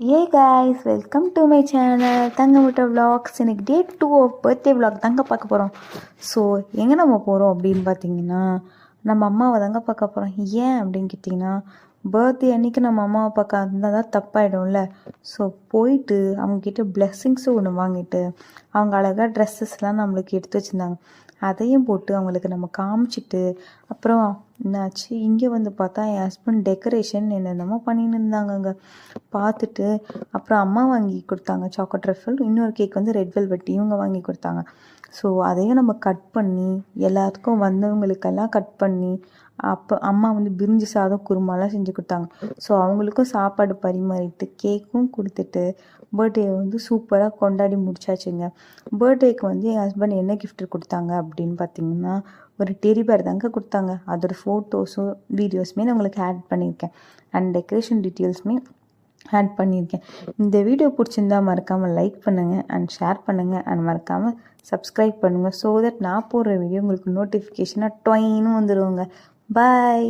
A guys, welcome to my channel Thangamutta vlogs. இன்னைக்கு day 2 of birthday vlog தாங்க பார்க்க போகிறோம். ஸோ எங்கே நம்ம போகிறோம் அப்படின்னு பார்த்தீங்கன்னா, நம்ம அம்மாவை தாங்க பார்க்க போகிறோம். ஏன் அப்படின்னு கேட்டிங்கன்னா, பர்த்டே அன்றைக்கி நம்ம அம்மாவை பார்க்க இருந்தால் தான் தப்பாயிடும்ல. ஸோ போயிட்டு அவங்கக்கிட்ட பிளெஸ்ஸிங்ஸும் ஒன்று வாங்கிட்டு, அவங்க அழகாக ட்ரெஸ்ஸஸ்லாம் நம்மளுக்கு எடுத்து வச்சுருந்தாங்க. அதையும் போட்டு அவங்களுக்கு நம்ம காமிச்சிட்டு, அப்புறம் என்னாச்சு, இங்கே வந்து பார்த்தா என் ஹஸ்பண்ட் டெக்கரேஷன் என்னென்னமோ பண்ணின்னு இருந்தாங்கங்க. பார்த்துட்டு அப்புறம் அம்மா வாங்கி கொடுத்தாங்க சாக்லேட் ரஃபல், இன்னொரு கேக் வந்து ரெட் வெல்வெட் இவங்க வாங்கி கொடுத்தாங்க. ஸோ அதையும் நம்ம கட் பண்ணி எல்லாத்துக்கும் வந்தவங்களுக்கெல்லாம் கட் பண்ணி, அப்போ அம்மா வந்து பிரிஞ்சி சாதம் குருமாலாம் செஞ்சு கொடுத்தாங்க. ஸோ அவங்களுக்கும் சாப்பாடு பரிமாறிட்டு கேக்கும் கொடுத்துட்டு பர்த்டே வந்து சூப்பராக கொண்டாடி முடிச்சாச்சுங்க. பர்த்டேக்கு வந்து என் ஹஸ்பண்ட் என்ன கிஃப்ட் கொடுத்தாங்க அப்படின்னு பார்த்தீங்கன்னா, ஒரு டெடி பேர் தாங்க கொடுத்தாங்க. அதோட ஃபோட்டோஸும் வீடியோஸுமே நான் உங்களுக்கு ஆட் பண்ணியிருக்கேன், அண்ட் டெக்கரேஷன் டீட்டெயில்ஸுமே ஆட் பண்ணியிருக்கேன். இந்த வீடியோ பிடிச்சிருந்தா மறக்காமல் லைக் பண்ணுங்கள் அண்ட் ஷேர் பண்ணுங்கள் அண்ட் மறக்காமல் சப்ஸ்கிரைப் பண்ணுங்கள். ஸோ தட் நான் போடுற வீடியோ உங்களுக்கு நோட்டிஃபிகேஷனாக டொயின்னு வந்துடுவோங்க. பாய்.